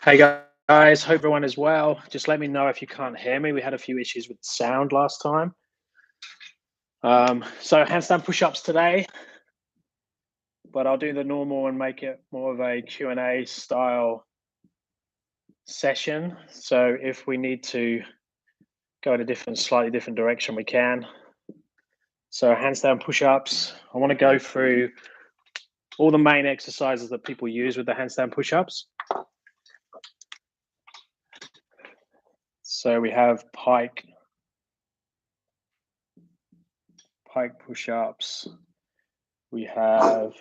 Hey guys, hope everyone is well. Just let me know if you can't hear me. We had a few issues with sound last time. So handstand push-ups today, but I'll do the normal and make it more of a Q&A style session. So if we need to go in a slightly different direction, we can. So handstand push-ups, I want to go through all the main exercises that people use with the handstand push-ups. So we have pike push-ups. We have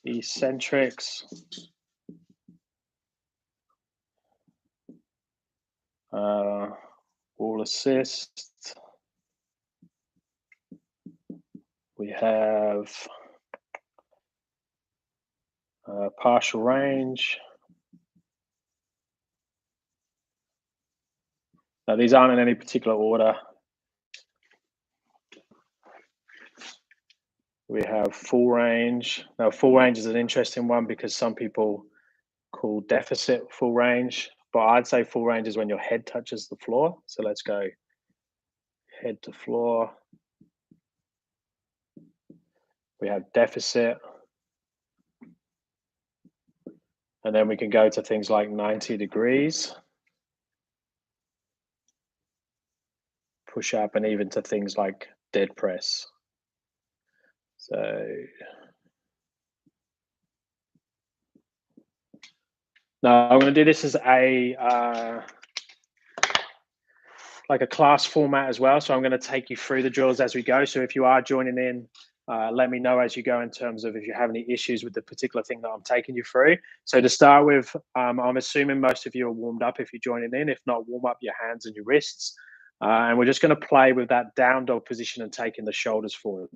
eccentrics, wall assist. We have partial range. Now, these aren't in any particular order. We have full range. Now, full range is an interesting one because some people call deficit full range, but I'd say full range is when your head touches the floor. So let's go head to floor. We have deficit. And then we can go to things like 90 degrees. Push up, and even to things like dead press. So now I'm going to do this as a like a class format as well. So I'm going to take you through the drills as we go. So if you are joining in, let me know as you go in terms of if you have any issues with the particular thing that I'm taking you through. So to start with, I'm assuming most of you are warmed up if you're joining in. If not, warm up your hands and your wrists. And we're just going to play with that down dog position and taking the shoulders forward.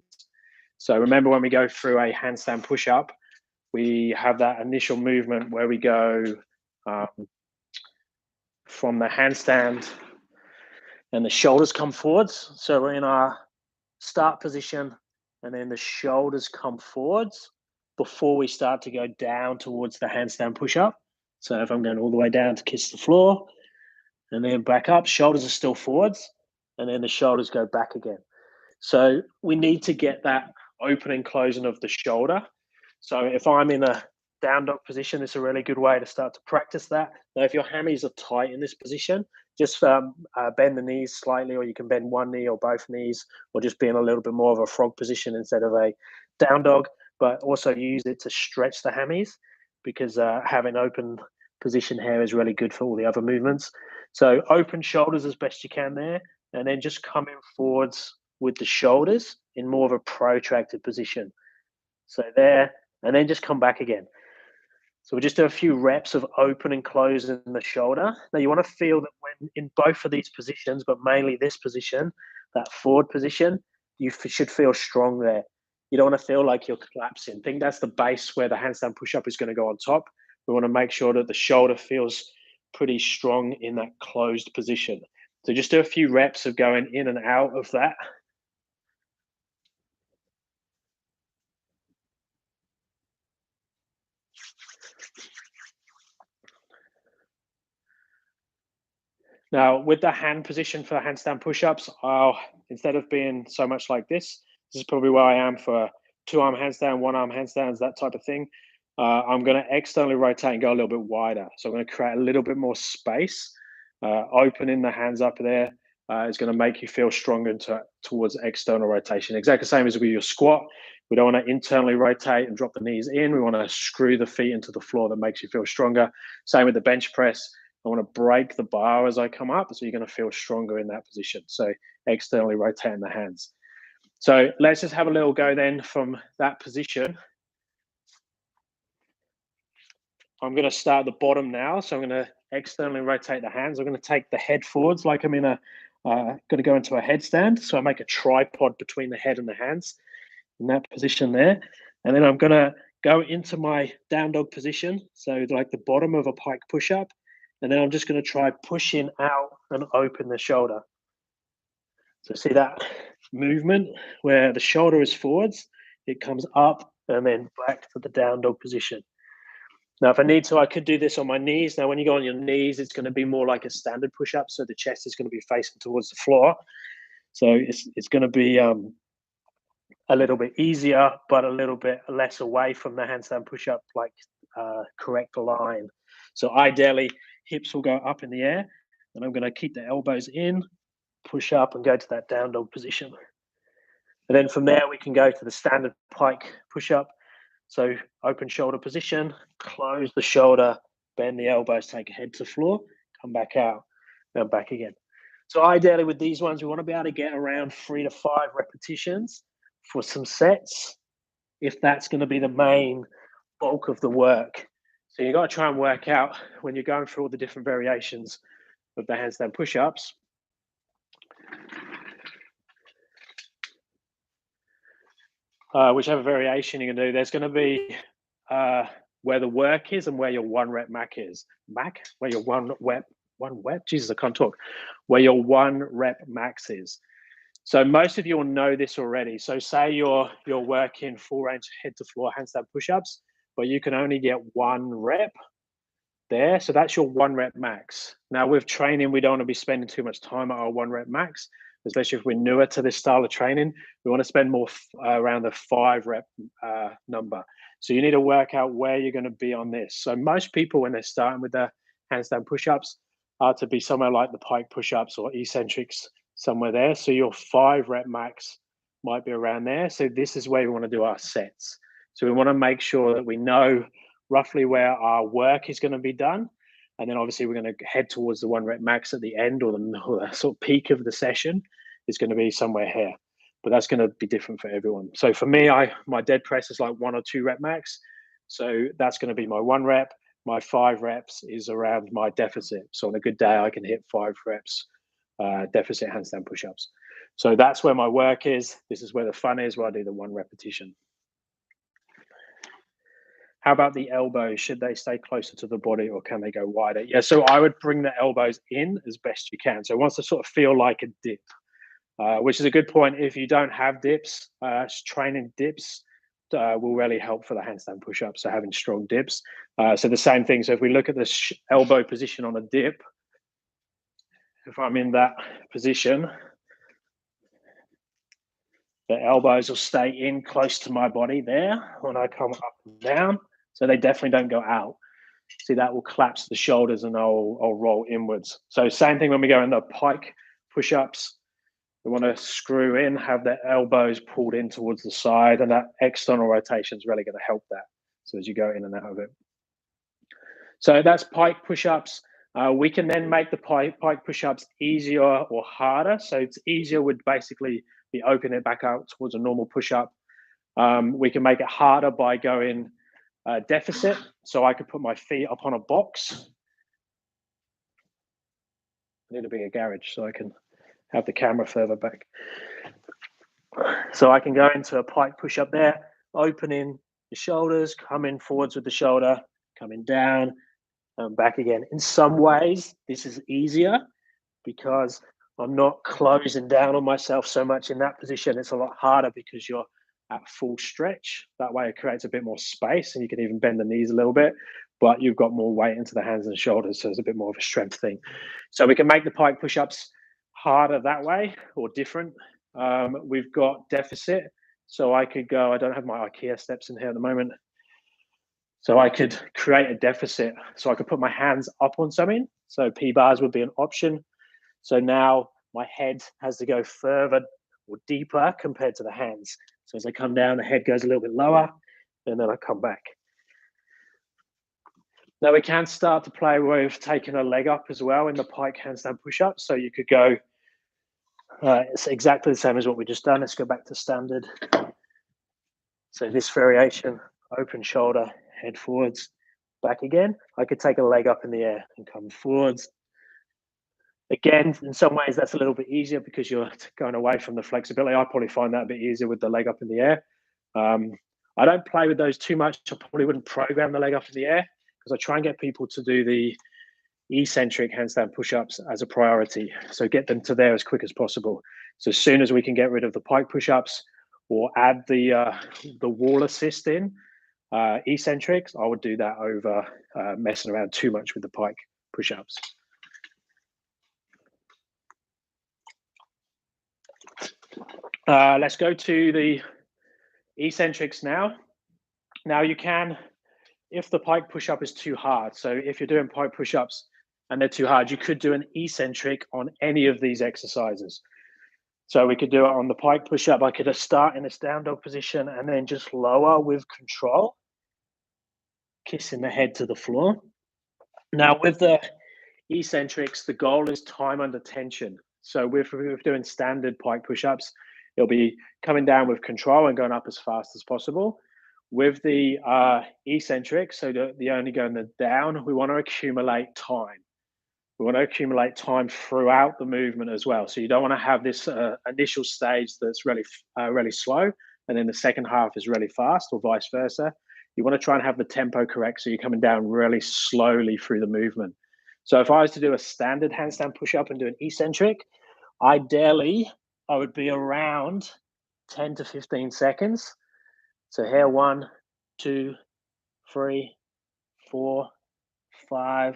So remember, when we go through a handstand push-up, we have that initial movement where we go from the handstand and the shoulders come forwards. So we're in our start position, and then the shoulders come forwards before we start to go down towards the handstand push-up. So if I'm going all the way down to kiss the floor and then back up, shoulders are still forwards, and then the shoulders go back again. So we need to get that open and closing of the shoulder. So if I'm in a down dog position, it's a really good way to start to practice that. Now, if your hammies are tight in this position, just bend the knees slightly, or you can bend one knee or both knees, or just be in a little bit more of a frog position instead of a down dog, but also use it to stretch the hammies, because having open position here is really good for all the other movements. So open shoulders as best you can there, and then just coming forwards with the shoulders in more of a protracted position. So there, and then just come back again. So we just do a few reps of open and closing the shoulder. Now you want to feel that when in both of these positions, but mainly this position, that forward position, you should feel strong there. You don't want to feel like you're collapsing. I think that's the base where the handstand push-up is going to go on top. We want to make sure that the shoulder feels pretty strong in that closed position. So just do a few reps of going in and out of that. Now, with the hand position for the handstand push-ups, instead of being so much like this is probably where I am for two-arm handstand, one-arm handstands, that type of thing. I'm going to externally rotate and go a little bit wider. So I'm going to create a little bit more space. Opening the hands up there is going to make you feel stronger towards external rotation. Exactly the same as with your squat. We don't want to internally rotate and drop the knees in. We want to screw the feet into the floor. That makes you feel stronger. Same with the bench press. I want to break the bar as I come up, so you're going to feel stronger in that position. So externally rotating the hands. So let's just have a little go then from that position. I'm going to start at the bottom now. So I'm going to externally rotate the hands. I'm going to take the head forwards like I'm in going to go into a headstand. So I make a tripod between the head and the hands in that position there. And then I'm going to go into my down dog position. So like the bottom of a pike push-up. And then I'm just going to try pushing out and open the shoulder. So see that movement where the shoulder is forwards, it comes up and then back to the down dog position. Now, if I need to, I could do this on my knees. Now, when you go on your knees, it's going to be more like a standard push-up. So the chest is going to be facing towards the floor. So it's going to be a little bit easier, but a little bit less away from the handstand push-up, like correct line. So ideally, hips will go up in the air, and I'm going to keep the elbows in, push up, and go to that down dog position. And then from there, we can go to the standard pike push-up. So open shoulder position, close the shoulder, bend the elbows, take a head to floor, come back out, and back again. So ideally with these ones, we want to be able to get around 3 to 5 repetitions for some sets, if that's going to be the main bulk of the work. So you got to try and work out when you're going through all the different variations of the handstand push-ups. Whichever variation you can do, there's going to be where the work is and where your 1 rep max is. Where your one rep, Jesus, I can't talk. Where your 1 rep max is. So most of you will know this already. So say you're working full range head to floor handstand push-ups, but you can only get 1 rep there. So that's your 1 rep max. Now with training, we don't want to be spending too much time at our 1 rep max, especially if we're newer to this style of training. We want to spend more around the 5 rep number. So you need to work out where you're going to be on this. So most people, when they're starting with the handstand push-ups, are to be somewhere like the pike push-ups or eccentrics, somewhere there. So your 5 rep max might be around there. So this is where we want to do our sets. So we want to make sure that we know roughly where our work is going to be done. And then obviously we're going to head towards the 1 rep max at the end, or the sort of peak of the session is going to be somewhere here. But that's going to be different for everyone. So for me, my dead press is like 1 or 2 rep max. So that's going to be my 1 rep. My 5 reps is around my deficit. So on a good day, I can hit 5 reps deficit handstand push-ups. So that's where my work is. This is where the fun is, where I do the 1 repetition. How about the elbows? Should they stay closer to the body or can they go wider? Yeah, so I would bring the elbows in as best you can. So once they sort of feel like a dip, which is a good point. If you don't have dips, training dips will really help for the handstand push-up. So having strong dips. So the same thing. So if we look at the elbow position on a dip, if I'm in that position, the elbows will stay in close to my body there when I come up and down. So they definitely don't go out. See, that will collapse the shoulders and I'll roll inwards. So same thing when we go in the pike push-ups. We want to screw in, have the elbows pulled in towards the side, and that external rotation is really going to help that. So as you go in and out of it. So that's pike push-ups. We can then make the pike push-ups easier or harder. So it's easier would basically be opening it back out towards a normal push-up. We can make it harder by going deficit. So I could put my feet up on a box. I need a bigger garage so I can have the camera further back. So I can go into a pike push-up there, opening the shoulders, coming forwards with the shoulder, coming down, and back again. In some ways, this is easier because I'm not closing down on myself so much in that position. It's a lot harder because you're at full stretch. That way it creates a bit more space and you can even bend the knees a little bit, but you've got more weight into the hands and shoulders. So it's a bit more of a strength thing. So we can make the pike push-ups harder that way or different. We've got deficit. So I could go, I don't have my IKEA steps in here at the moment. So I could create a deficit. So I could put my hands up on something. So P-bars would be an option. So now my head has to go further or deeper compared to the hands. So as I come down, the head goes a little bit lower, and then I come back. Now we can start to play with taking a leg up as well in the pike handstand push-up. So you could go, it's exactly the same as what we just done. Let's go back to standard. So this variation, open shoulder, head forwards, back again. I could take a leg up in the air and come forwards. Again, in some ways, that's a little bit easier because you're going away from the flexibility. I probably find that a bit easier with the leg up in the air. I don't play with those too much. I probably wouldn't program the leg up in the air because I try and get people to do the eccentric handstand push-ups as a priority. So get them to there as quick as possible. So as soon as we can get rid of the pike push-ups or add the wall assist in, eccentrics, I would do that over messing around too much with the pike push-ups. Let's go to the eccentrics now. Now you can, if the pike push-up is too hard, so if you're doing pike push-ups and they're too hard, you could do an eccentric on any of these exercises. So we could do it on the pike push-up. I could start in this down dog position and then just lower with control, kissing the head to the floor. Now with the eccentrics, the goal is time under tension. So if we're doing standard pike push-ups, it'll be coming down with control and going up as fast as possible. With the eccentrics, so the only going down, we want to accumulate time. We want to accumulate time throughout the movement as well. So you don't want to have this initial stage that's really slow, and then the second half is really fast, or vice versa. You want to try and have the tempo correct, so you're coming down really slowly through the movement. So if I was to do a standard handstand push-up and do an eccentric, ideally, I would be around 10 to 15 seconds. So here, 1, 2, 3, 4, 5,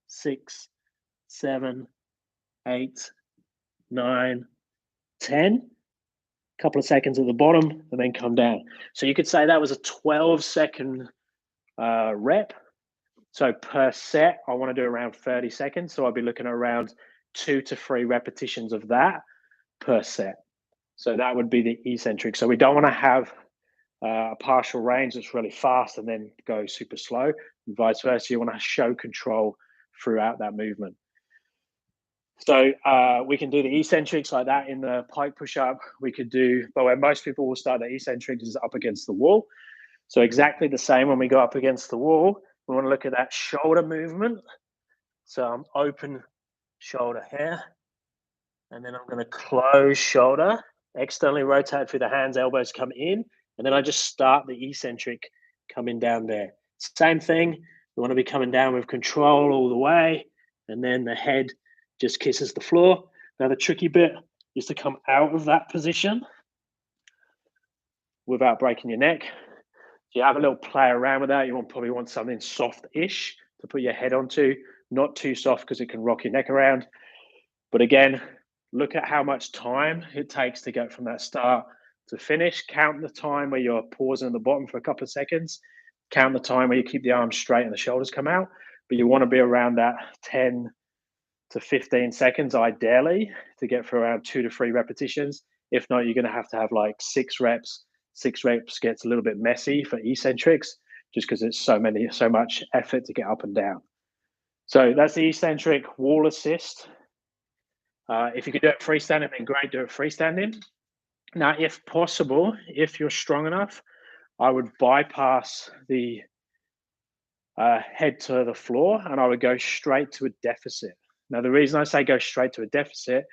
6, 7, 8, 9, 10. A couple of seconds at the bottom and then come down. So you could say that was a 12-second rep. So per set, I want to do around 30 seconds. So I'll be looking at around 2 to 3 repetitions of that per set. So that would be the eccentric. So we don't want to have a partial range that's really fast and then go super slow, and vice versa. You want to show control throughout that movement. So we can do the eccentrics like that in the pike push-up. We could do, but where most people will start the eccentrics is up against the wall. So exactly the same when we go up against the wall. We want to look at that shoulder movement. So I'm open shoulder here, and then I'm going to close shoulder, externally rotate through the hands, elbows come in, and then I just start the eccentric coming down there. Same thing. We want to be coming down with control all the way, and then the head just kisses the floor. Now the tricky bit is to come out of that position without breaking your neck. So you have a little play around with that. You probably want something soft-ish to put your head onto, not too soft because it can rock your neck around. But again, look at how much time it takes to get from that start to finish. Count the time where you're pausing at the bottom for a couple of seconds. Count the time where you keep the arms straight and the shoulders come out. But you want to be around that 10 to 15 seconds, ideally, to get for around 2 to 3 repetitions. If not, you're going to have like 6 reps. 6 reps gets a little bit messy for eccentrics, just because it's so much effort to get up and down. So that's the eccentric wall assist. If you could do it freestanding, then great, do it freestanding. Now, if possible, if you're strong enough, I would bypass the head to the floor and I would go straight to a deficit. Now, the reason I say go straight to a deficit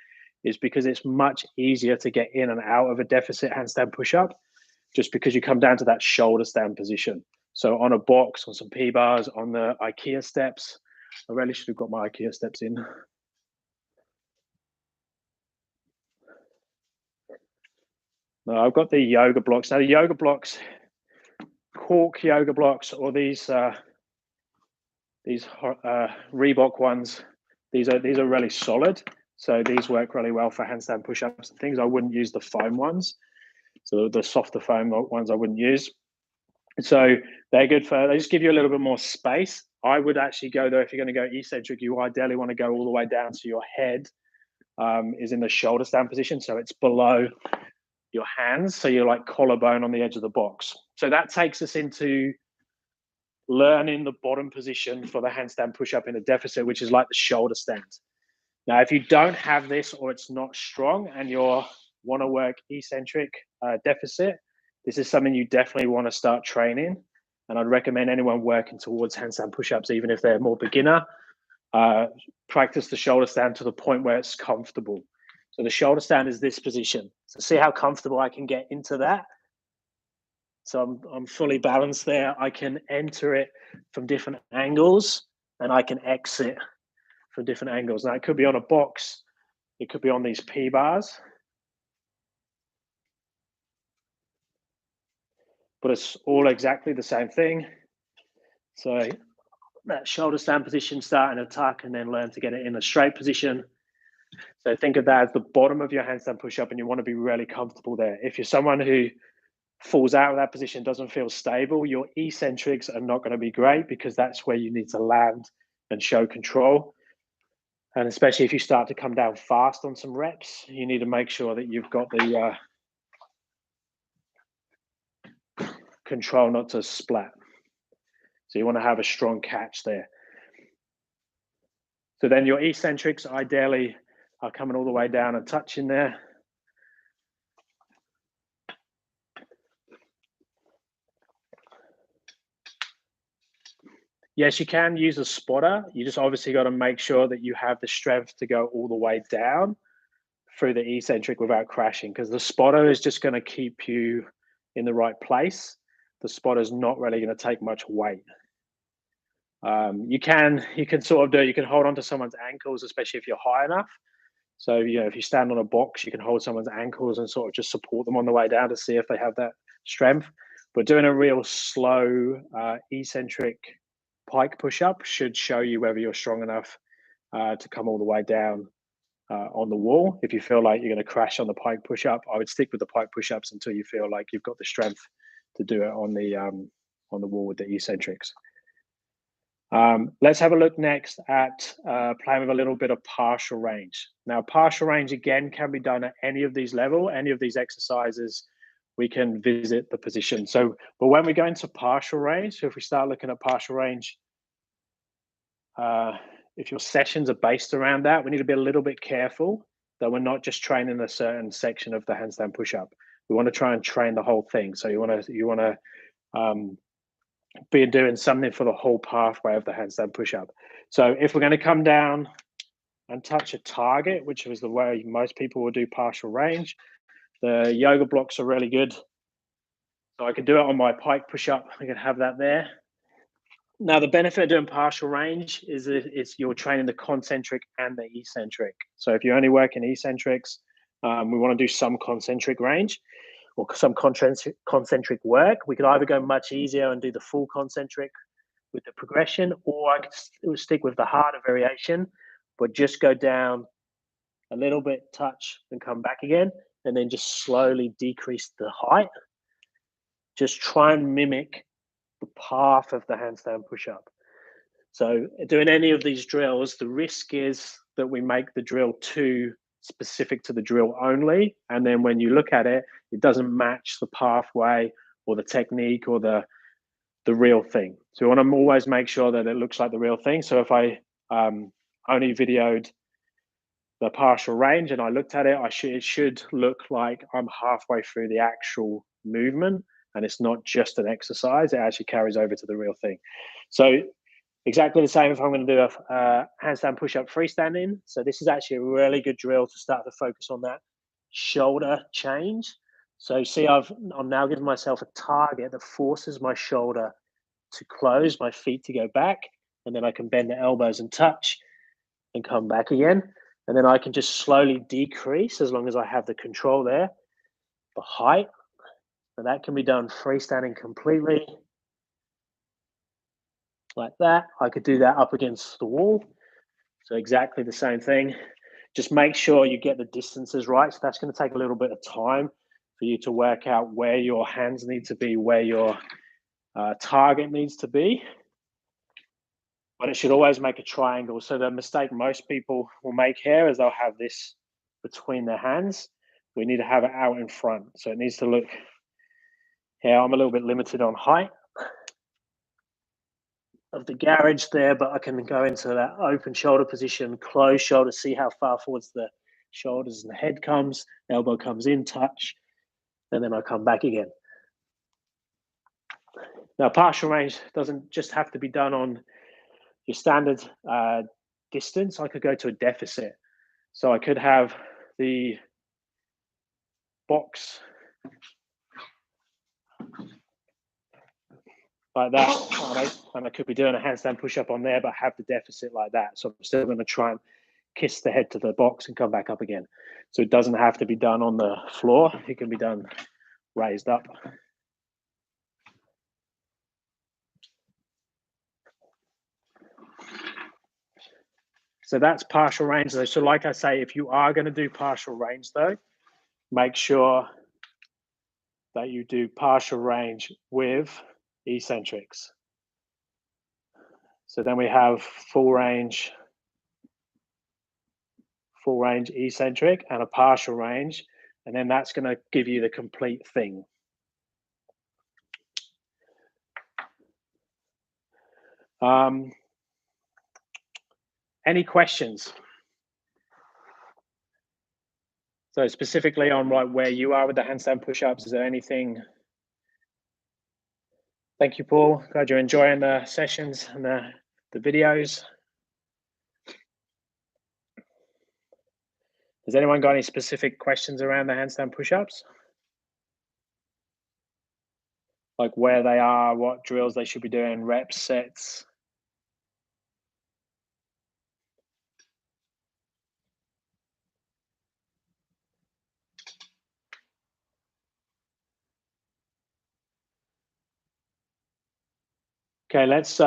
is because it's much easier to get in and out of a deficit handstand push-up, just because you come down to that shoulder stand position. So on a box, on some P-bars, on the IKEA steps. I really should have got my IKEA steps in. No, I've got the yoga blocks. Now the yoga blocks, cork yoga blocks, or these Reebok ones, these are really solid. So these work really well for handstand push-ups and things. I wouldn't use the foam ones. So the softer foam ones I wouldn't use. So they're good they just give you a little bit more space. I would actually go though, if you're going to go eccentric, you ideally want to go all the way down so your head is in the shoulder stand position. So it's below your hands. So you're like collarbone on the edge of the box. So that takes us into learning the bottom position for the handstand push-up in a deficit, which is like the shoulder stand. Now, if you don't have this or it's not strong and you want to work eccentric deficit, this is something you definitely want to start training. And I'd recommend anyone working towards handstand push-ups, even if they're more beginner, practice the shoulder stand to the point where it's comfortable. So the shoulder stand is this position. So see how comfortable I can get into that. So I'm fully balanced there. I can enter it from different angles and I can exit from different angles. Now it could be on a box. It could be on these P-bars. but it's all exactly the same thing. So that shoulder stand position, start in a tuck, and then learn to get it in a straight position. So think of that as the bottom of your handstand push-up, and you want to be really comfortable there. If you're someone who falls out of that position, doesn't feel stable, your eccentrics are not going to be great, because that's where you need to land and show control. And especially if you start to come down fast on some reps, you need to make sure that you've got the control not to splat. So you want to have a strong catch there. So then your eccentrics ideally are coming all the way down and touching there. Yes, you can use a spotter. You just obviously got to make sure that you have the strength to go all the way down through the eccentric without crashing, because the spotter is just going to keep you in the right place. The spotter is not really going to take much weight. You can sort of you can hold on to someone's ankles, especially if you're high enough. So, you know, if you stand on a box, you can hold someone's ankles and sort of just support them on the way down to see if they have that strength. But doing a real slow eccentric pike push-up should show you whether you're strong enough to come all the way down on the wall. If you feel like you're going to crash on the pike push-up, I would stick with the pike push-ups until you feel like you've got the strength to do it on the wall with the eccentrics. Let's have a look next at playing with a little bit of partial range. Now, partial range, again, can be done at any of these levels, any of these exercises. We can visit the position. So, but when we go into partial range, so if we start looking at partial range, if your sessions are based around that, we need to be a little bit careful that we're not just training a certain section of the handstand push-up. We want to try and train the whole thing. So you want to be doing something for the whole pathway of the handstand push-up. So if we're going to come down and touch a target, which is the way most people will do partial range, the yoga blocks are really good. So I could do it on my pike push-up. I could have that there. Now, the benefit of doing partial range is you're training the concentric and the eccentric. So if you're only working eccentrics, we want to do some concentric range or some concentric work. We could either go much easier and do the full concentric with the progression, or I could stick with the harder variation, but just go down a little bit, touch, and come back again, and then just slowly decrease the height. Just try and mimic the path of the handstand push-up. So doing any of these drills, the risk is that we make the drill too specific to the drill only, and then when you look at it, it doesn't match the pathway or the technique or the real thing. So we want to always make sure that it looks like the real thing. So if I only videoed the partial range and I looked at it, it should look like I'm halfway through the actual movement, and it's not just an exercise. It actually carries over to the real thing. So exactly the same if I'm going to do a handstand push-up freestanding. So this is actually a really good drill to start to focus on that shoulder change. So see, I'm now giving myself a target that forces my shoulder to close, my feet to go back, and then I can bend the elbows and touch and come back again. And then I can just slowly decrease, as long as I have the control there, the height. And that can be done freestanding completely like that. I could do that up against the wall. So exactly the same thing. Just make sure you get the distances right. So that's going to take a little bit of time for you to work out where your hands need to be, where your target needs to be. But it should always make a triangle. So the mistake most people will make here is they'll have this between their hands. We need to have it out in front. So it needs to look here. I'm a little bit limited on height of the garage there, but I can go into that open shoulder position, closed shoulder, see how far forwards the shoulders and the head comes, elbow comes in, touch, and then I come back again. Now, partial range doesn't just have to be done on your standard distance. I could go to a deficit. So I could have the box like that, and I could be doing a handstand push-up on there, but have the deficit like that. So I'm still going to try and kiss the head to the box and come back up again. So it doesn't have to be done on the floor. It can be done raised up. So that's partial range though. So like I say, if you are going to do partial range though, make sure that you do partial range with eccentrics. So then we have full range eccentric and a partial range, and then that's going to give you the complete thing. Any questions? So specifically on where you are with the handstand push-ups, is there anything? Thank you, Paul. Glad you're enjoying the sessions and the videos. Has anyone got any specific questions around the handstand push-ups? Like where they are, what drills they should be doing, reps, sets? Okay, let's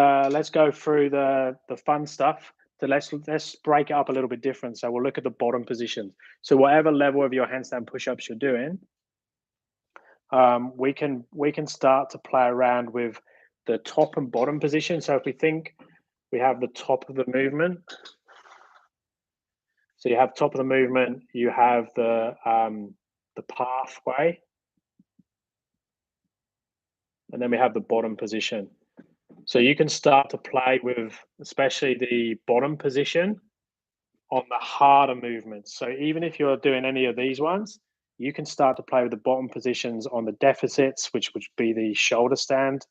go through the fun stuff. So let's break it up a little bit different. So we'll look at the bottom position. So whatever level of your handstand push-ups you're doing, we can start to play around with the top and bottom position. So if we think we have the top of the movement, so you have top of the movement, you have the pathway, and then we have the bottom position. So you can start to play with, especially the bottom position, on the harder movements. So even if you're doing any of these ones, you can start to play with the bottom positions on the deficits, which would be the shoulder stand.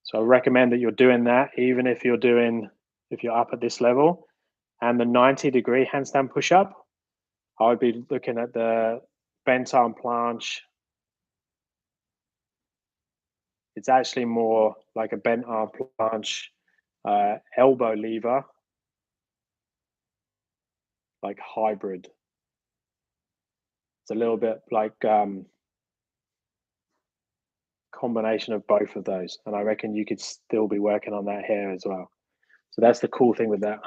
So I recommend that you're doing that, even if you're up at this level. And the 90-degree handstand push-up, I would be looking at the bent arm planche. It's actually more like a bent arm planche, elbow lever, like hybrid. It's a little bit like combination of both of those, and I reckon you could still be working on that here as well. So that's the cool thing with that.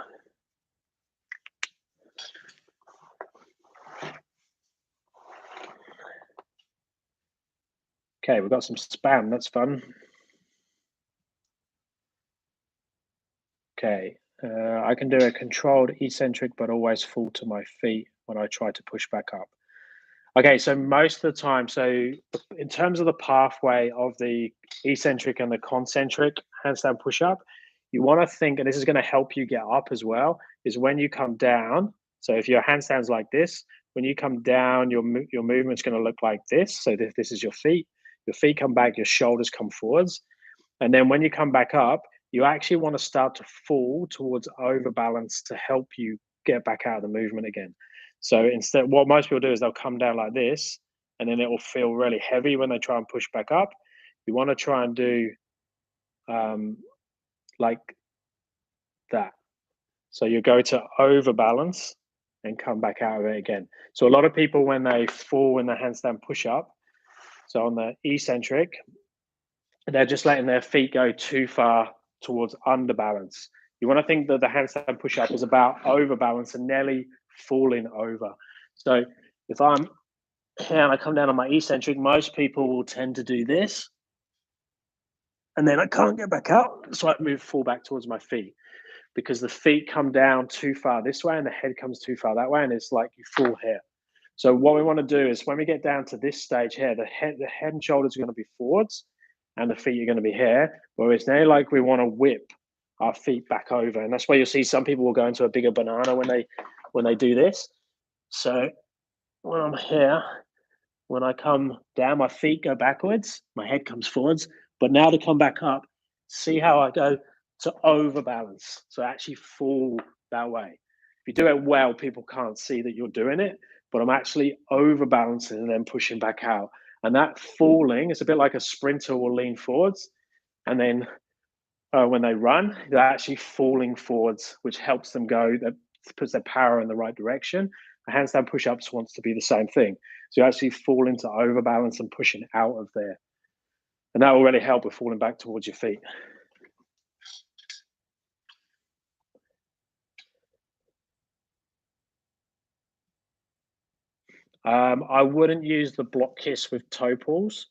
Okay, we've got some spam. That's fun. Okay, I can do a controlled eccentric, but always fall to my feet when I try to push back up. Okay, so most of the time, so in terms of the pathway of the eccentric and the concentric handstand push-up, you want to think, and this is going to help you get up as well, is when you come down. So if your handstand's like this, when you come down, your movement's going to look like this. So this is your feet come back, your shoulders come forwards. And then when you come back up, you actually want to start to fall towards overbalance to help you get back out of the movement again. So instead, what most people do is they'll come down like this, and then it will feel really heavy when they try and push back up. You want to try and do like that. So you go to overbalance and come back out of it again. So a lot of people, when they fall in the handstand push-up, so on the eccentric, they're just letting their feet go too far towards underbalance. You want to think that the handstand push-up is about overbalance and nearly falling over. So if I'm here and I come down on my eccentric, most people will tend to do this, and then I can't get back out, so I fall back towards my feet, because the feet come down too far this way and the head comes too far that way, and it's like you fall here. So what we want to do is when we get down to this stage here, the head and shoulders are going to be forwards and the feet are going to be here, where it's now like we want to whip our feet back over. And that's why you'll see some people will go into a bigger banana when they do this. So when I'm here, when I come down, my feet go backwards, my head comes forwards. But now to come back up, see how I go to overbalance. So actually fall that way. If you do it well, people can't see that you're doing it, but I'm actually overbalancing and then pushing back out. And that falling is a bit like a sprinter will lean forwards, and then when they run, they're actually falling forwards, which helps them go, that puts their power in the right direction. A handstand push-ups wants to be the same thing. So you actually fall into overbalance and pushing out of there. And that will really help with falling back towards your feet. I wouldn't use the block kiss with toe pulls,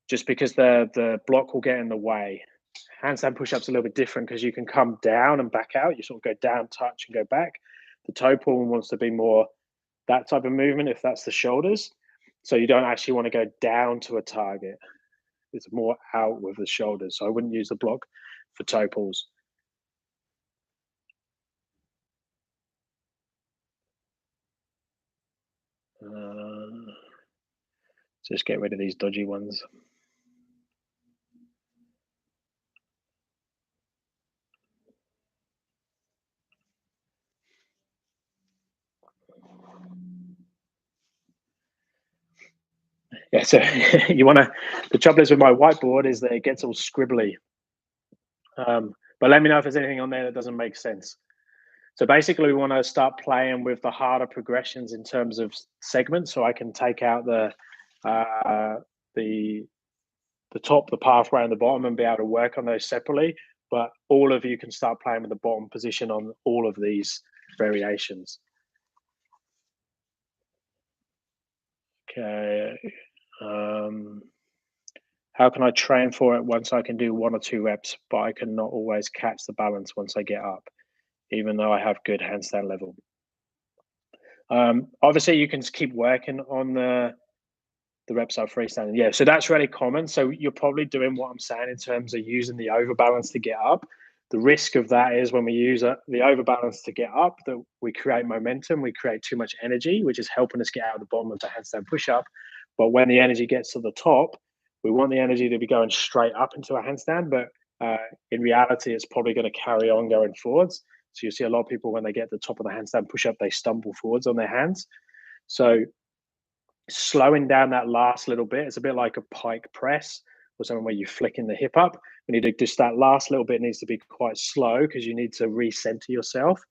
just because the block will get in the way. Handstand push-ups a little bit different because you can come down and back out. You sort of go down, touch, and go back. The toe pull wants to be more that type of movement if that's the shoulders. So you don't actually want to go down to a target. It's more out with the shoulders. So I wouldn't use the block for toe pulls. Just get rid of these dodgy ones. Yeah, so you want to, the trouble is with my whiteboard is that it gets all scribbly. But let me know if there's anything on there that doesn't make sense. So basically we want to start playing with the harder progressions in terms of segments. So I can take out the top, the pathway, and the bottom and be able to work on those separately. But all of you can start playing with the bottom position on all of these variations. Okay. How can I train for it once I can do 1 or 2 reps, but I cannot always catch the balance once I get up, even though I have good handstand level? Obviously, you can keep working on the reps are freestanding. Yeah, so that's really common. So you're probably doing what I'm saying in terms of using the overbalance to get up. The risk of that is when we use the overbalance to get up, that we create momentum, we create too much energy, which is helping us get out of the bottom of the handstand push-up. But when the energy gets to the top, we want the energy to be going straight up into a handstand, but in reality, it's probably going to carry on going forwards. So you see a lot of people when they get to the top of the handstand push-up, they stumble forwards on their hands. So slowing down that last little bit, it's a bit like a pike press or something where you're flicking the hip up. We need to just, that last little bit needs to be quite slow because you need to recenter yourself,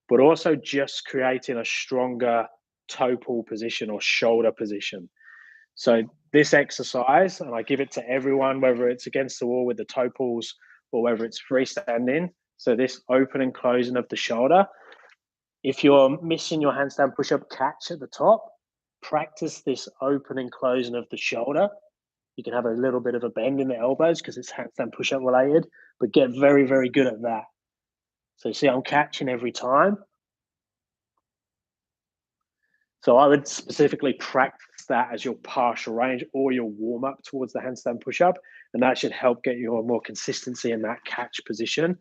but also just creating a stronger toe pull position or shoulder position. So this exercise, and I give it to everyone, whether it's against the wall with the toe pulls or whether it's freestanding. So this open and closing of the shoulder. If you're missing your handstand push-up catch at the top, practice this open and closing of the shoulder. You can have a little bit of a bend in the elbows because it's handstand push-up related, but get very, very good at that. So see, I'm catching every time. So I would specifically practice that as your partial range or your warm-up towards the handstand push-up, and that should help get you more consistency in that catch position.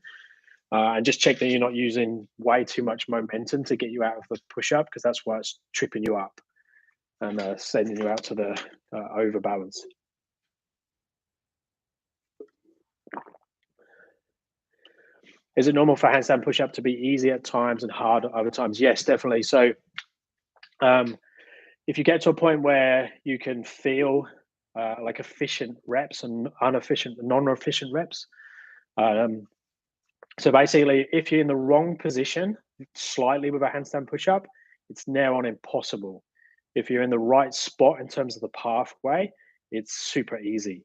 And just check that you're not using way too much momentum to get you out of the push-up, because that's why it's tripping you up and sending you out to the overbalance. Is it normal for handstand push-up to be easy at times and hard at other times? Yes, definitely. So if you get to a point where you can feel like efficient reps and non-efficient reps, so basically, if you're in the wrong position slightly with a handstand push-up, it's now on impossible. If you're in the right spot in terms of the pathway, it's super easy.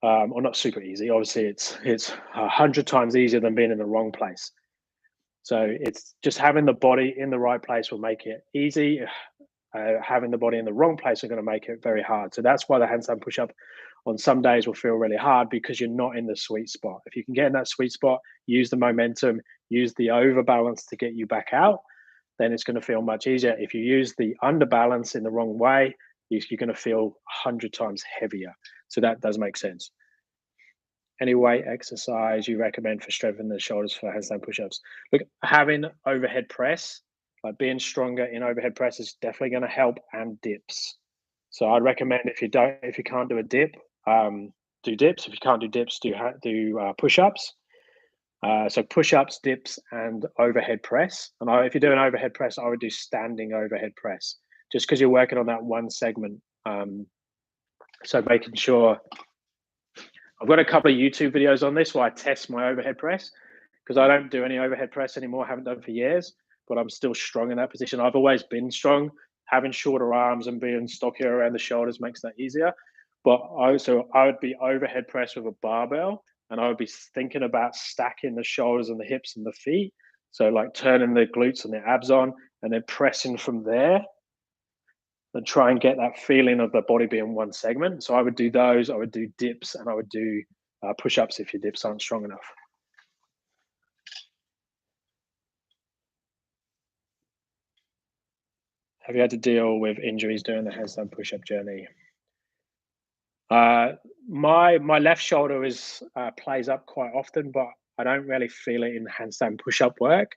Or not super easy. Obviously, it's 100 times easier than being in the wrong place. So it's just having the body in the right place will make it easy. Having the body in the wrong place are going to make it very hard. So that's why the handstand push-up on some days will feel really hard, because you're not in the sweet spot. If you can get in that sweet spot, use the momentum, use the overbalance to get you back out, then it's going to feel much easier. If you use the underbalance in the wrong way, you're going to feel 100 times heavier. So that does make sense. Any weight exercise you recommend for strengthening the shoulders for handstand push-ups? Look, having overhead press, like being stronger in overhead press, is definitely going to help, and dips. So I'd recommend, if you can't do a dip, do dips. If you can't do dips, do push-ups. So push-ups, dips, and overhead press. And if you're doing overhead press, I would do standing overhead press, just because you're working on that one segment. So making sure, I've got a couple of YouTube videos on this where I test my overhead press, because I don't do any overhead press anymore. Haven't done for years, but I'm still strong in that position. I've always been strong. Having shorter arms and being stockier around the shoulders makes that easier. But I would be overhead press with a barbell, and I would be thinking about stacking the shoulders and the hips and the feet. So like turning the glutes and the abs on, and then pressing from there and try and get that feeling of the body being one segment. So I would do those, I would do dips, and I would do push-ups if your dips aren't strong enough. Have you had to deal with injuries during the handstand push-up journey? My left shoulder is plays up quite often, but I don't really feel it in handstand push-up work.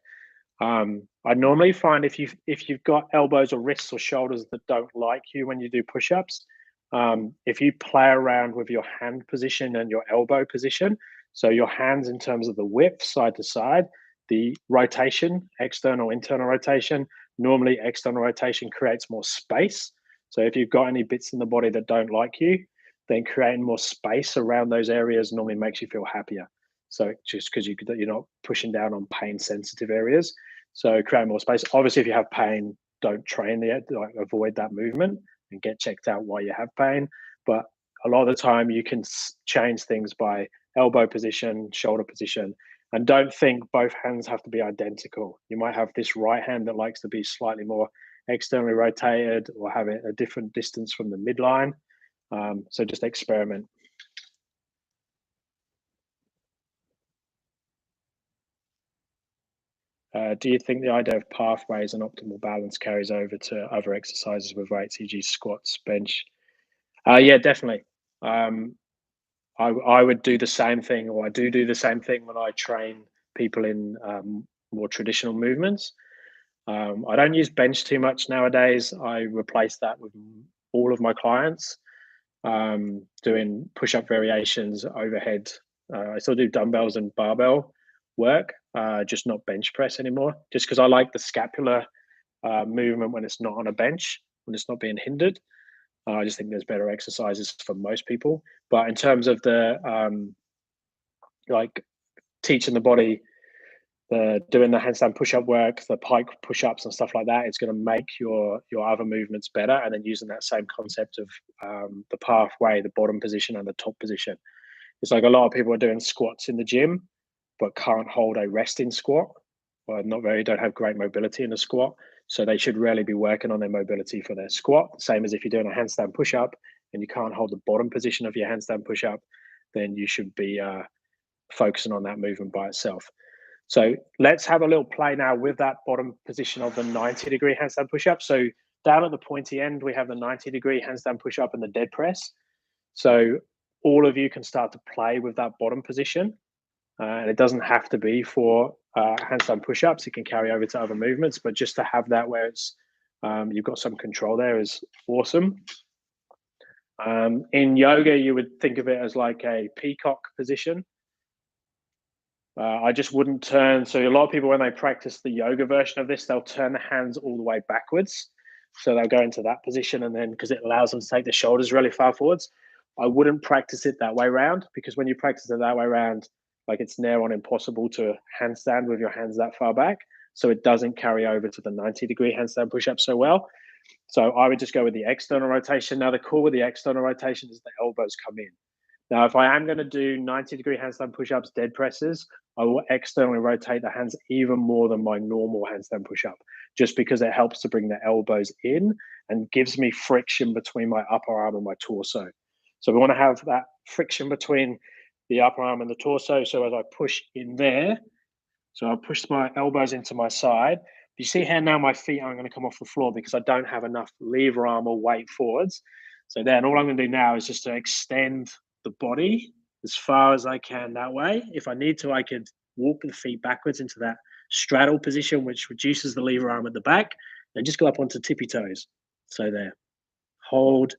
I normally find if you've got elbows or wrists or shoulders that don't like you when you do push-ups, if you play around with your hand position and your elbow position, so your hands in terms of the width side to side, the rotation, external, internal rotation, normally external rotation creates more space. So if you've got any bits in the body that don't like you, then creating more space around those areas normally makes you feel happier. So just because you're not pushing down on pain sensitive areas, so create more space. Obviously, if you have pain, don't train there. Like avoid that movement and get checked out why you have pain. But a lot of the time, you can change things by elbow position, shoulder position, and don't think both hands have to be identical. You might have this right hand that likes to be slightly more externally rotated or have it a different distance from the midline. So just experiment. Do you think the idea of pathways and optimal balance carries over to other exercises with weights, e.g., squats, bench? Yeah, definitely. I would do the same thing, or I do the same thing when I train people in more traditional movements. I don't use bench too much nowadays. I replace that with all of my clients doing push-up variations, overhead. I still do dumbbells and barbell work, just not bench press anymore. Just because I like the scapular movement when it's not on a bench, when it's not being hindered. I just think there's better exercises for most people. But in terms of the like teaching the body, the doing the handstand push-up work, the pike push-ups and stuff like that, it's going to make your other movements better. And then using that same concept of the pathway, the bottom position and the top position. It's like a lot of people are doing squats in the gym, but can't hold a resting squat, or don't have great mobility in a squat. So they should really be working on their mobility for their squat. Same as if you're doing a handstand push-up and you can't hold the bottom position of your handstand push-up, then you should be focusing on that movement by itself. So let's have a little play now with that bottom position of the 90-degree handstand push-up. So down at the pointy end, we have the 90-degree handstand push-up and the dead press. So all of you can start to play with that bottom position. And it doesn't have to be for handstand push-ups. It can carry over to other movements, but just to have that where it's you've got some control there is awesome. In yoga, you would think of it as like a peacock position. I just wouldn't turn. So a lot of people, when they practice the yoga version of this, they'll turn the hands all the way backwards. So they'll go into that position, and then because it allows them to take the shoulders really far forwards. I wouldn't practice it that way around, because when you practice it that way around, like it's near on impossible to handstand with your hands that far back. So it doesn't carry over to the 90-degree handstand push-up so well. So I would just go with the external rotation. Now the cool with the external rotation is the elbows come in. Now, if I am going to do 90-degree handstand push-ups, dead presses, I will externally rotate the hands even more than my normal handstand push-up, just because it helps to bring the elbows in and gives me friction between my upper arm and my torso. So we want to have that friction between the upper arm and the torso. So as I push in there, so I push my elbows into my side. You see how now my feet aren't going to come off the floor because I don't have enough lever arm or weight forwards. So then all I'm going to do now is just to extend the body as far as I can that way. If I need to, I could walk the feet backwards into that straddle position, which reduces the lever arm at the back, and just go up onto tippy toes. So there, hold,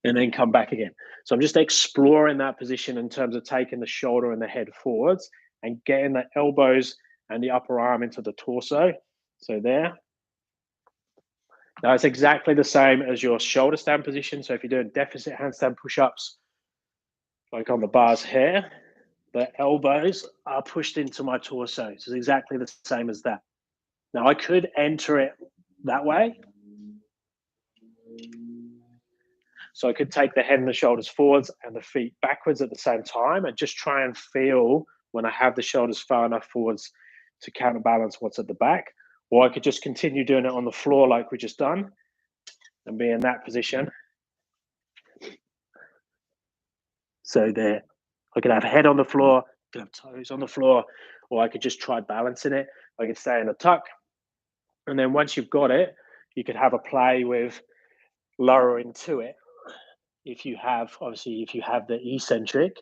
and then come back again. So I'm just exploring that position in terms of taking the shoulder and the head forwards and getting the elbows and the upper arm into the torso. So there. Now it's exactly the same as your shoulder stand position. So if you're doing deficit handstand push-ups, like on the bars here, the elbows are pushed into my torso. So it's exactly the same as that. Now I could enter it that way. So I could take the head and the shoulders forwards and the feet backwards at the same time and just try and feel when I have the shoulders far enough forwards to counterbalance what's at the back. Or I could just continue doing it on the floor like we just done and be in that position. So there, I could have head on the floor, I could have toes on the floor, or I could just try balancing it. I could stay in a tuck. And then once you've got it, you could have a play with lowering to it. If you have, obviously, if you have the eccentric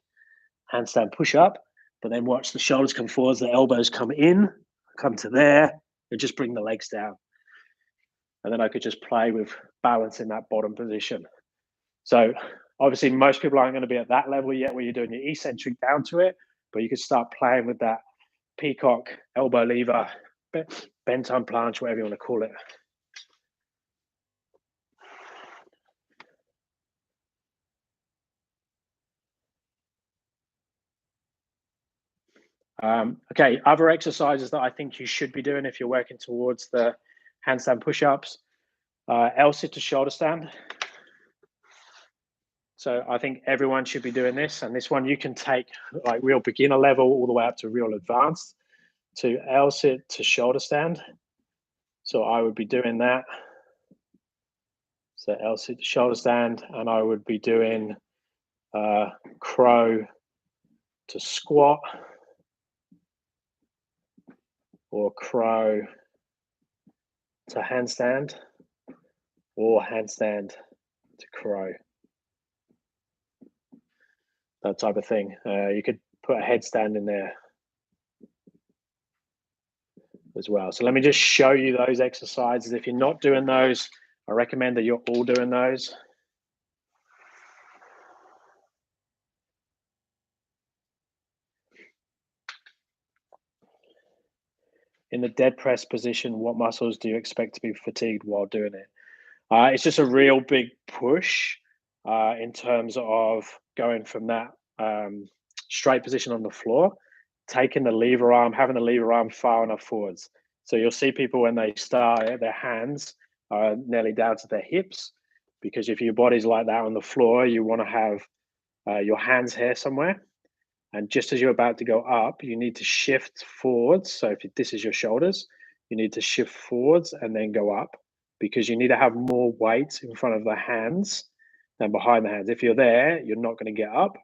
handstand push up, but then watch the shoulders come forwards, the elbows come in, come to there, and just bring the legs down. And then I could just play with balancing that bottom position. So obviously most people aren't going to be at that level yet where you're doing your eccentric down to it, but you could start playing with that peacock, elbow lever, bent arm planche, whatever you want to call it. Okay, other exercises that I think you should be doing if you're working towards the handstand push-ups, L-sit to shoulder stand. So I think everyone should be doing this, and this one you can take like real beginner level all the way up to real advanced to L-sit to shoulder stand. So I would be doing that. So L-sit to shoulder stand, and I would be doing crow to squat or crow to handstand or handstand to crow. That type of thing. You could put a headstand in there as well. So let me just show you those exercises. If you're not doing those, I recommend that you're all doing those. In the dead press position, what muscles do you expect to be fatigued while doing it? It's just a real big push in terms of going from that straight position on the floor, taking the lever arm, having the lever arm far enough forwards. So you'll see people when they start, their hands are nearly down to their hips, because if your body's like that on the floor, you want to have your hands here somewhere. And just as you're about to go up, you need to shift forwards. So if this is your shoulders, you need to shift forwards and then go up, because you need to have more weight in front of the hands than behind the hands. If you're there, you're not going to get up.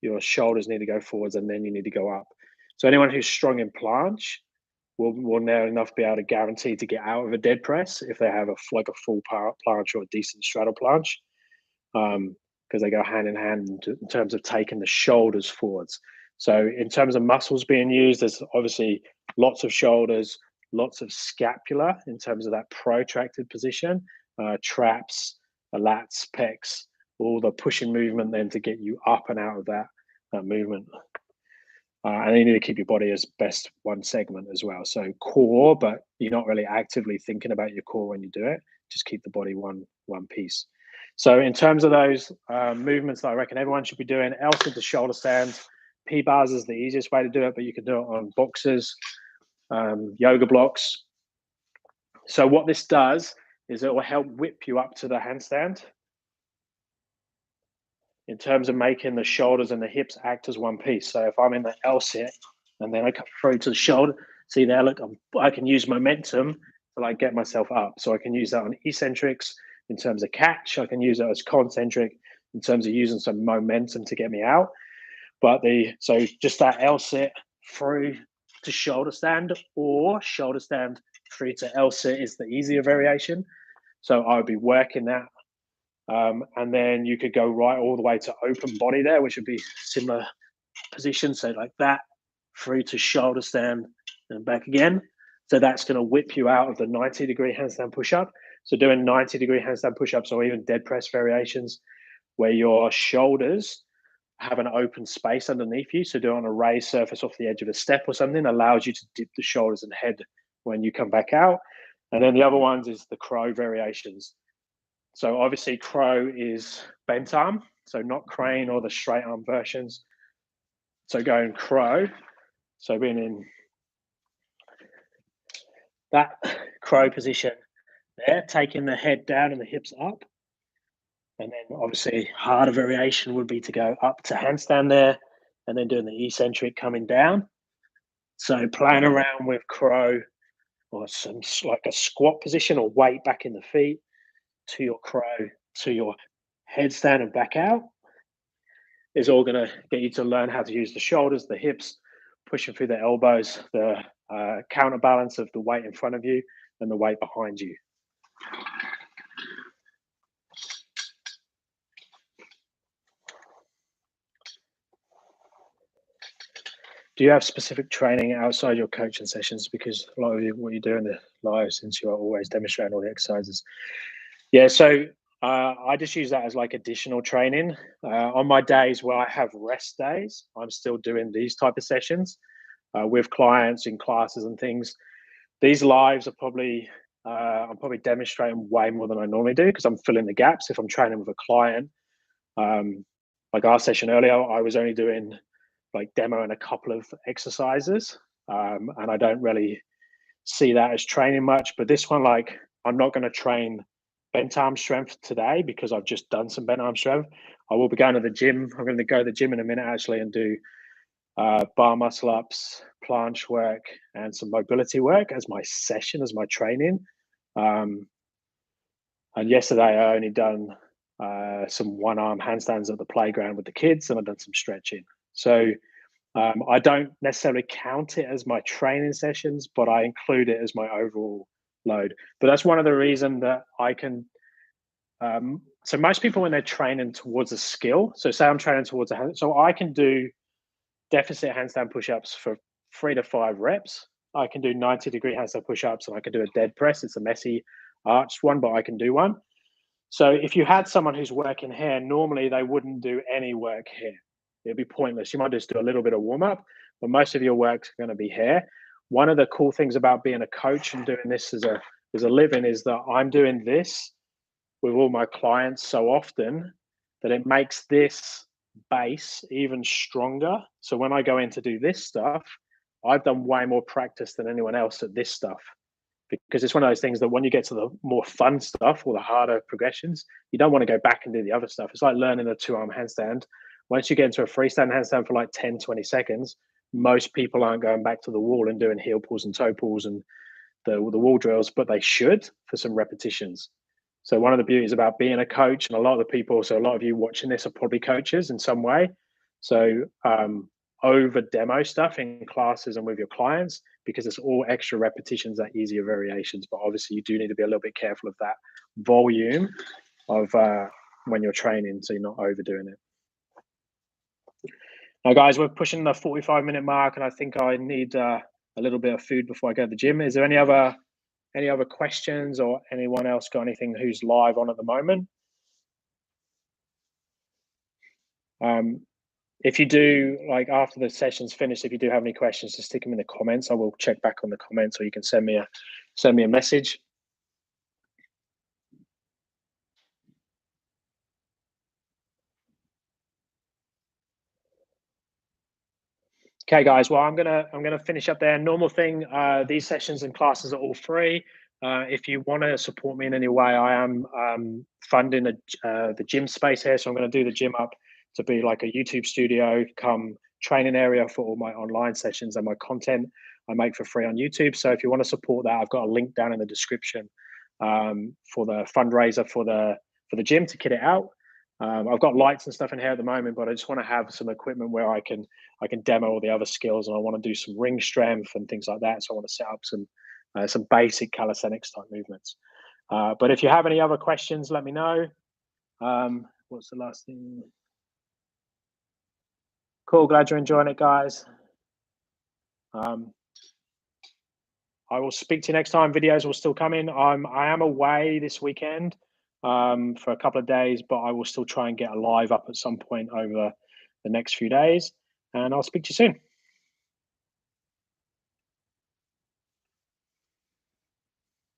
Your shoulders need to go forwards and then you need to go up. So anyone who's strong in planche will now enough be able to guarantee to get out of a dead press if they have a full planche or a decent straddle planche. Because they go hand in hand in terms of taking the shoulders forwards. So in terms of muscles being used, there's obviously lots of shoulders, lots of scapula in terms of that protracted position, traps, lats, pecs, all the pushing movement then to get you up and out of that movement. And you need to keep your body as best one segment as well. So core, but you're not really actively thinking about your core when you do it. Just keep the body one piece. So in terms of those movements that I reckon everyone should be doing, L-sit to shoulder stand. P-bars is the easiest way to do it, but you can do it on boxes, yoga blocks. So what this does is it will help whip you up to the handstand in terms of making the shoulders and the hips act as one piece. So if I'm in the L-sit and then I come through to the shoulder, see there, look, I can use momentum to like get myself up. So I can use that on eccentrics in terms of catch. I can use it as concentric in terms of using some momentum to get me out. But so just that L-sit through to shoulder stand, or shoulder stand through to L-sit is the easier variation. So I would be working that. And then you could go right all the way to open body there, which would be similar position. So like that through to shoulder stand and back again. So that's going to whip you out of the 90-degree handstand push-up. So doing 90-degree handstand push-ups or even dead press variations where your shoulders have an open space underneath you. So do it on a raised surface off the edge of a step or something, allows you to dip the shoulders and head when you come back out. And then the other ones is the crow variations. So obviously crow is bent arm, so not crane or the straight arm versions. So going crow, so being in that crow position there, taking the head down and the hips up. And then obviously harder variation would be to go up to handstand there and then doing the eccentric coming down. So playing around with crow or some like a squat position or weight back in the feet to your crow to your headstand and back out is all going to get you to learn how to use the shoulders, the hips, pushing through the elbows, the counterbalance of the weight in front of you and the weight behind you. Do you have specific training outside your coaching sessions? Because a lot of what you do in the live, since you are always demonstrating all the exercises. Yeah, so I just use that as like additional training. On my days where I have rest days, I'm still doing these type of sessions with clients in classes and things. These lives are probably, I'm probably demonstrating way more than I normally do because I'm filling the gaps. If I'm training with a client, like our session earlier, I was only doing like demoing a couple of exercises, and I don't really see that as training much. But this one, like, I'm not going to train bent arm strength today because I've just done some bent arm strength. I will be going to the gym. I'm going to go to the gym in a minute actually and do bar muscle ups, planche work, and some mobility work as my session, as my training. And yesterday I only done some one arm handstands at the playground with the kids, and I've done some stretching. So I don't necessarily count it as my training sessions, but I include it as my overall load. But that's one of the reasons that I can. So most people, when they're training towards a skill, so say I'm training towards so I can do deficit handstand push-ups for 3 to 5 reps. I can do 90-degree handstand push-ups, and I can do a dead press. It's a messy arched one, but I can do one. So if you had someone who's working here, normally they wouldn't do any work here. It'd be pointless. You might just do a little bit of warm up, but most of your work's going to be here. One of the cool things about being a coach and doing this as a living is that I'm doing this with all my clients so often that it makes this base even stronger. So when I go in to do this stuff, I've done way more practice than anyone else at this stuff, because it's one of those things that when you get to the more fun stuff or the harder progressions, you don't want to go back and do the other stuff. It's like learning a 2-arm handstand. Once you get into a freestyle handstand for like 10, 20 seconds, most people aren't going back to the wall and doing heel pulls and toe pulls and the wall drills, but they should for some repetitions. So one of the beauties about being a coach, and a lot of the people, so a lot of you watching this are probably coaches in some way. So over demo stuff in classes and with your clients, because it's all extra repetitions at easier variations. But obviously you do need to be a little bit careful of that volume of when you're training, so you're not overdoing it. Now, guys, we're pushing the 45-minute mark, and I think I need a little bit of food before I go to the gym. Is there any other questions, or anyone else got anything who's live on at the moment? If you do, like after the session's finished, if you do have any questions, just stick them in the comments. I will check back on the comments, or you can send me a message. Okay, guys. Well, I'm gonna finish up there. Normal thing. These sessions and classes are all free. If you want to support me in any way, I am funding the gym space here, so I'm going to do the gym up to be like a YouTube studio, come training area for all my online sessions and my content I make for free on YouTube. So if you want to support that, I've got a link down in the description for the fundraiser for the gym to kit it out. I've got lights and stuff in here at the moment, but I just want to have some equipment where I can demo all the other skills, and I want to do some ring strength and things like that. So I want to set up some basic calisthenics type movements. But if you have any other questions, let me know. What's the last thing? Cool. Glad you're enjoying it, guys. I will speak to you next time. Videos will still come in. I am away this weekend for a couple of days, but I will still try and get a live up at some point over the next few days. And I'll speak to you soon.